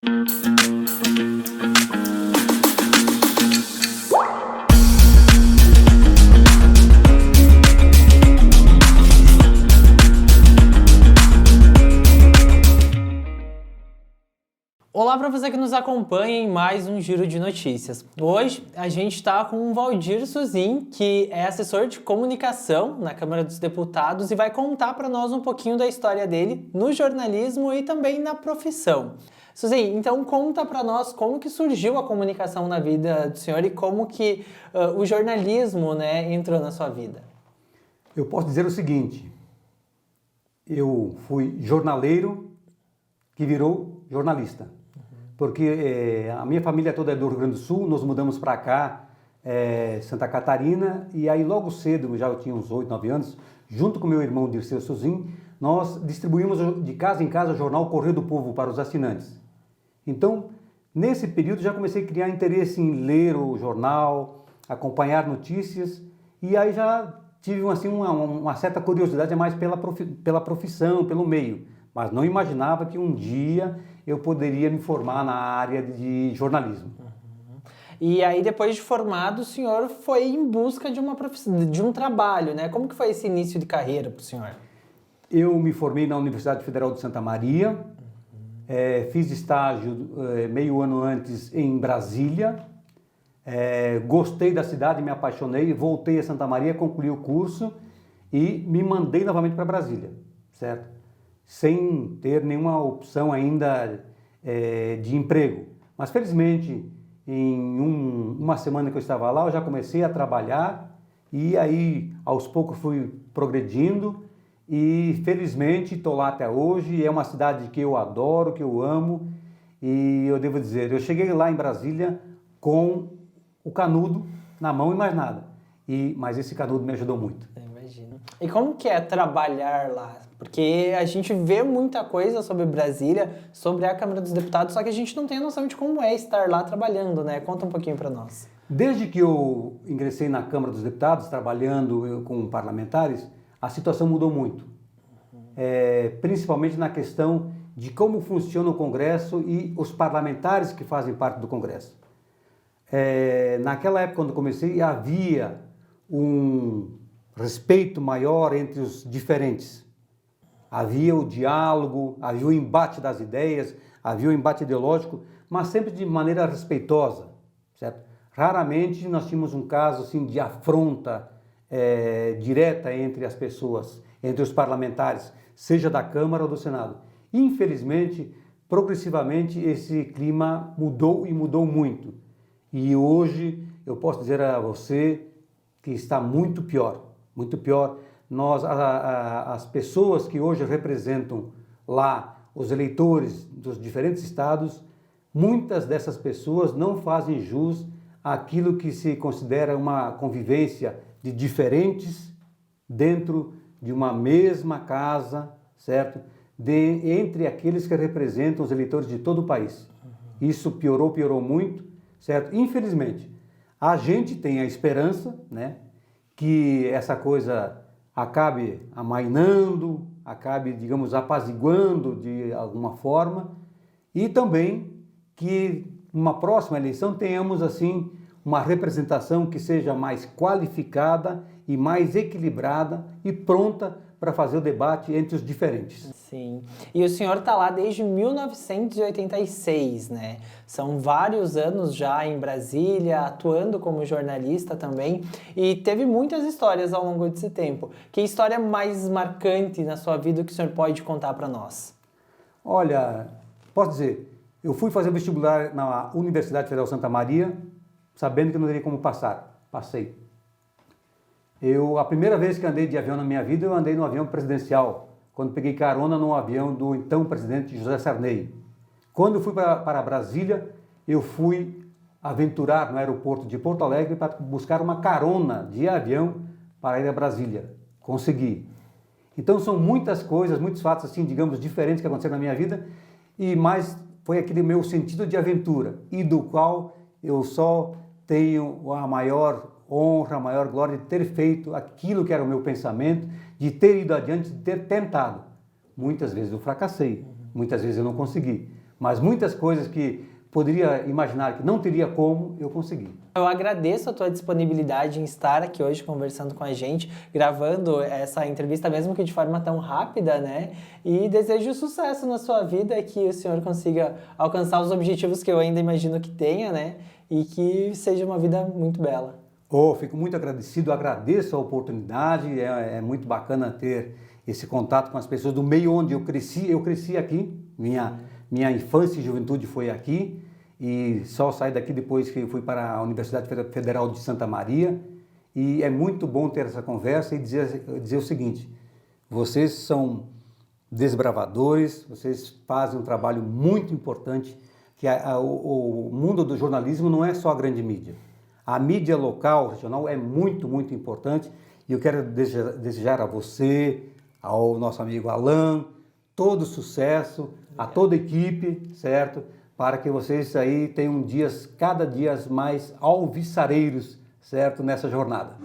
Olá para você que nos acompanha em mais um Giro de Notícias. Hoje a gente está com o Valdir Suzin, que é assessor de comunicação na Câmara dos Deputados e vai contar para nós um pouquinho da história dele no jornalismo e também na profissão. Suzin, então conta para nós como que surgiu a comunicação na vida do senhor e como que o jornalismo, entrou na sua vida. Eu posso dizer o seguinte, eu fui jornaleiro que virou jornalista. Porque a minha família toda é do Rio Grande do Sul, nós mudamos para cá, Santa Catarina, e aí logo cedo, já eu tinha uns 8, 9 anos, junto com meu irmão Dirceu Suzin, nós distribuímos de casa em casa o jornal Correio do Povo para os assinantes. Então, nesse período já comecei a criar interesse em ler o jornal, acompanhar notícias, e aí já tive uma certa curiosidade mais pela profissão, pelo meio, mas não imaginava que um dia eu poderia me formar na área de jornalismo. E aí, depois de formado, o senhor foi em busca de um trabalho, né? Como que foi esse início de carreira para o senhor? Eu me formei na Universidade Federal de Santa Maria, fiz estágio meio ano antes em Brasília, gostei da cidade, me apaixonei, voltei a Santa Maria, concluí o curso e me mandei novamente para Brasília, certo? Sem ter nenhuma opção ainda de emprego. Mas felizmente, em uma semana que eu estava lá, eu já comecei a trabalhar e aí aos poucos fui progredindo e felizmente estou lá até hoje. É uma cidade que eu adoro, que eu amo e eu devo dizer, eu cheguei lá em Brasília com o canudo na mão e mais nada. Mas esse canudo me ajudou muito. Imagino. E como que é trabalhar lá? Porque a gente vê muita coisa sobre Brasília, sobre a Câmara dos Deputados, só que a gente não tem a noção de como é estar lá trabalhando, né? Conta um pouquinho para nós. Desde que eu ingressei na Câmara dos Deputados, trabalhando com parlamentares, a situação mudou muito. Principalmente na questão de como funciona o Congresso e os parlamentares que fazem parte do Congresso. Naquela época, quando comecei, havia um respeito maior entre os diferentes. Havia o diálogo, havia o embate das ideias, havia o embate ideológico, mas sempre de maneira respeitosa, certo? Raramente nós tínhamos um caso assim, de afronta direta entre as pessoas, entre os parlamentares, seja da Câmara ou do Senado. Infelizmente, progressivamente, esse clima mudou e mudou muito. E hoje eu posso dizer a você que está muito pior, muito pior. As pessoas que hoje representam lá os eleitores dos diferentes estados, muitas dessas pessoas não fazem jus àquilo que se considera uma convivência de diferentes dentro de uma mesma casa, certo? Entre aqueles que representam os eleitores de todo o país. Isso piorou muito, certo? Infelizmente, a gente tem a esperança, né, que essa coisa acabe amainando, acabe, digamos, apaziguando de alguma forma e também que numa próxima eleição tenhamos, assim, uma representação que seja mais qualificada e mais equilibrada e pronta para fazer o debate entre os diferentes. Sim. E o senhor está lá desde 1986, né? São vários anos já em Brasília, atuando como jornalista também, e teve muitas histórias ao longo desse tempo. Que história mais marcante na sua vida que o senhor pode contar para nós? Olha, posso dizer, eu fui fazer vestibular na Universidade Federal de Santa Maria, sabendo que não teria como passar. Passei. A primeira vez que andei de avião na minha vida, eu andei no avião presidencial, quando peguei carona no avião do então presidente José Sarney. Quando eu fui para Brasília, eu fui aventurar no aeroporto de Porto Alegre para buscar uma carona de avião para ir a Brasília. Consegui. Então são muitas coisas, muitos fatos assim, digamos, diferentes que aconteceram na minha vida, e mais foi aquele meu sentido de aventura, e do qual eu só tenho a maior honra, a maior glória de ter feito aquilo que era o meu pensamento, de ter ido adiante, de ter tentado. Muitas vezes eu fracassei, muitas vezes eu não consegui, Mas muitas coisas que poderia imaginar que não teria como, eu consegui. Eu agradeço a tua disponibilidade em estar aqui hoje conversando com a gente, gravando essa entrevista, mesmo que de forma tão rápida, né? E desejo sucesso na sua vida, que o senhor consiga alcançar os objetivos que eu ainda imagino que tenha, né? E que seja uma vida muito bela. Fico muito agradecido, agradeço a oportunidade, é muito bacana ter esse contato com as pessoas do meio onde eu cresci aqui, minha infância e juventude foi aqui, e só saí daqui depois que fui para a Universidade Federal de Santa Maria, e é muito bom ter essa conversa e dizer o seguinte: vocês são desbravadores, vocês fazem um trabalho muito importante, que o mundo do jornalismo não é só a grande mídia. A mídia local, regional, é muito, muito importante, e eu quero desejar a você, ao nosso amigo Alan, todo sucesso, a toda a equipe, certo? Para que vocês aí tenham cada dia mais alvissareiros, certo? Nessa jornada.